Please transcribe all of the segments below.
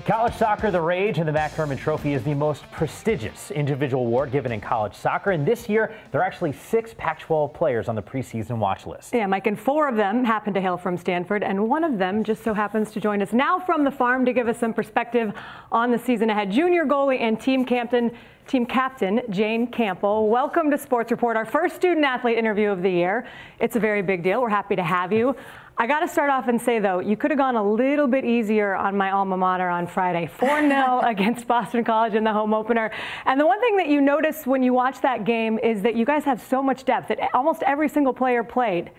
College soccer, the rage, and the Mac Herman Trophy is the most prestigious individual award given in college soccer. And this year, there are actually 6 Pac-12 players on the preseason watch list. Yeah, Mike, and 4 of them happen to hail from Stanford, and one of them just so happens to join us now from the farm to give us some perspective on the season ahead. Junior goalie and team captain Jane Campbell. Welcome to Sports Report, our first student-athlete interview of the year. It's a very big deal. We're happy to have you. I got to start off and say, though, you could have gone a little bit easier on my alma mater on Friday. 4-0 against Boston College in the home opener. And the one thing that you notice when you watch that game is that you guys have so much depth that almost every single player played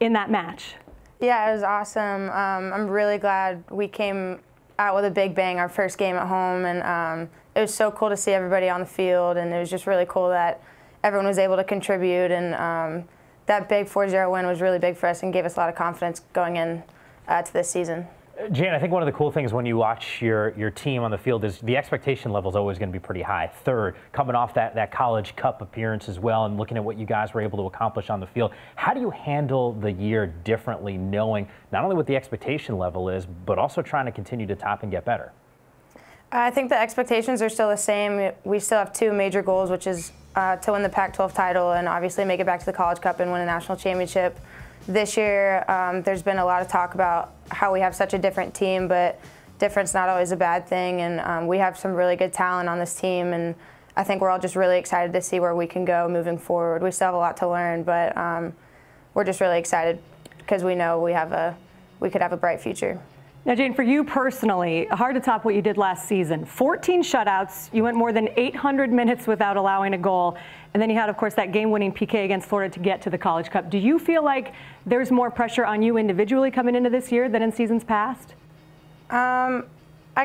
in that match. Yeah, it was awesome. I'm really glad we came out with a big bang our first game at home. And it was so cool to see everybody on the field. And it was just really cool that everyone was able to contribute. And that big 4-0 win was really big for us and gave us a lot of confidence going in to this season. Jane, I think one of the cool things when you watch your team on the field is the expectation level is always going to be pretty high. Third, coming off that College Cup appearance as well and looking at what you guys were able to accomplish on the field. How do you handle the year differently, knowing not only what the expectation level is, but also trying to continue to top and get better? I think the expectations are still the same. We still have 2 major goals, which is to win the Pac-12 title and obviously make it back to the College Cup and win a national championship. This year, there's been a lot of talk about how we have such a different team, but difference not always a bad thing. And we have some really good talent on this team, and I think we're all just really excited to see where we can go moving forward. We still have a lot to learn, but we're just really excited because we know we could have a bright future. Now, Jane, for you personally, hard to top what you did last season. 14 shutouts. You went more than 800 minutes without allowing a goal. And then you had, of course, that game-winning PK against Florida to get to the College Cup. Do you feel like there's more pressure on you individually coming into this year than in seasons past? I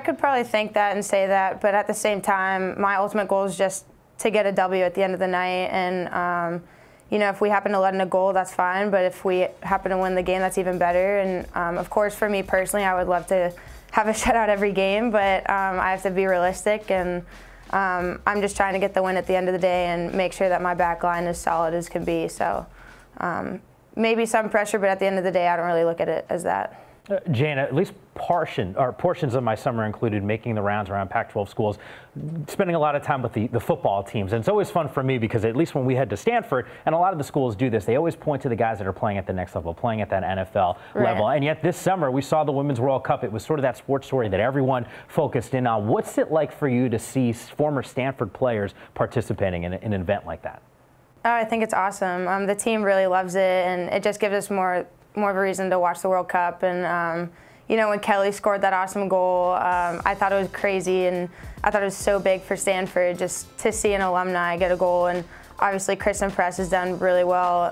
could probably think that and say that. But at the same time, my ultimate goal is just to get a W at the end of the night. And you know, if we happen to let in a goal, that's fine. But if we happen to win the game, that's even better. And of course, for me personally, I would love to have a shutout every game, but I have to be realistic. And I'm just trying to get the win at the end of the day and make sure that my back line is solid as can be. So maybe some pressure, but at the end of the day, I don't really look at it as that. Jane, at least portions of my summer included making the rounds around Pac-12 schools, spending a lot of time with the football teams. And it's always fun for me because at least when we head to Stanford, and a lot of the schools do this, they always point to the guys that are playing at the next level, playing at that NFL level. And yet this summer, we saw the Women's World Cup. It was sort of that sports story that everyone focused in on. What's it like for you to see former Stanford players participating in an event like that? Oh, I think it's awesome. The team really loves it, and it just gives us more of a reason to watch the World Cup. And you know, when Kelly scored that awesome goal, I thought it was crazy, and I thought it was so big for Stanford just to see an alumni get a goal. And obviously Kristen Press has done really well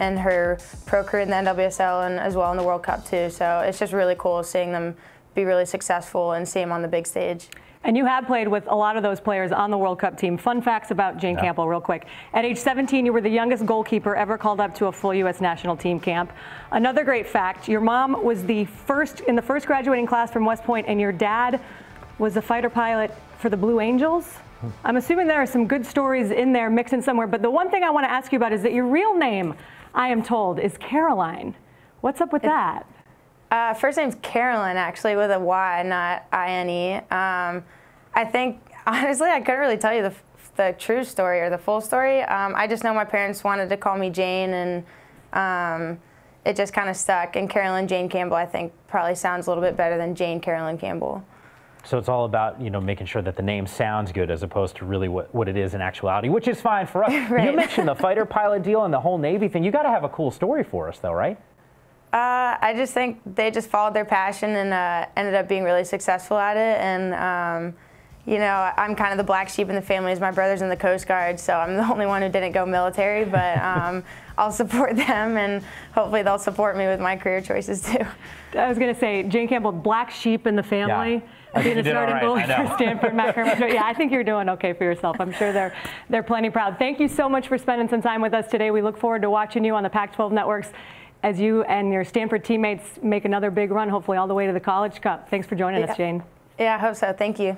in her pro career in the NWSL and as well in the World Cup too. So it's just really cool seeing them be really successful and see them on the big stage. And you have played with a lot of those players on the World Cup team. Fun facts about Jane Campbell real quick. At age 17, you were the youngest goalkeeper ever called up to a full U.S. national team camp. Another great fact, your mom was in the first graduating class from West Point, and your dad was a fighter pilot for the Blue Angels. I'm assuming there are some good stories in there mixed in somewhere, but the one thing I want to ask you about is that your real name, I am told, is Caroline. What's up with that? First name's Carolyn, actually, with a Y, not I-N-E. I think, honestly, I couldn't really tell you the true story or the full story. I just know my parents wanted to call me Jane, and it just kind of stuck. And Carolyn Jane Campbell, I think, probably sounds a little bit better than Jane Carolyn Campbell. So it's all about, you know, making sure that the name sounds good as opposed to really what it is in actuality, which is fine for us. Right. You mentioned the fighter pilot deal and the whole Navy thing. You got to have a cool story for us, though, right? I just think they just followed their passion and ended up being really successful at it. And you know, I'm kind of the black sheep in the family, as my brother's in the Coast Guard, so I'm the only one who didn't go military, but I'll support them, and hopefully they'll support me with my career choices too. I was going to say, Jane Campbell, black sheep in the family. Yeah. Being a starting goalie for Stanford, Mac Herman. Yeah, I think you're doing okay for yourself. I'm sure they're plenty proud. Thank you so much for spending some time with us today. We look forward to watching you on the Pac-12 networks as you and your Stanford teammates make another big run, hopefully all the way to the College Cup. Thanks for joining us, Jane. Yeah, I hope so. Thank you.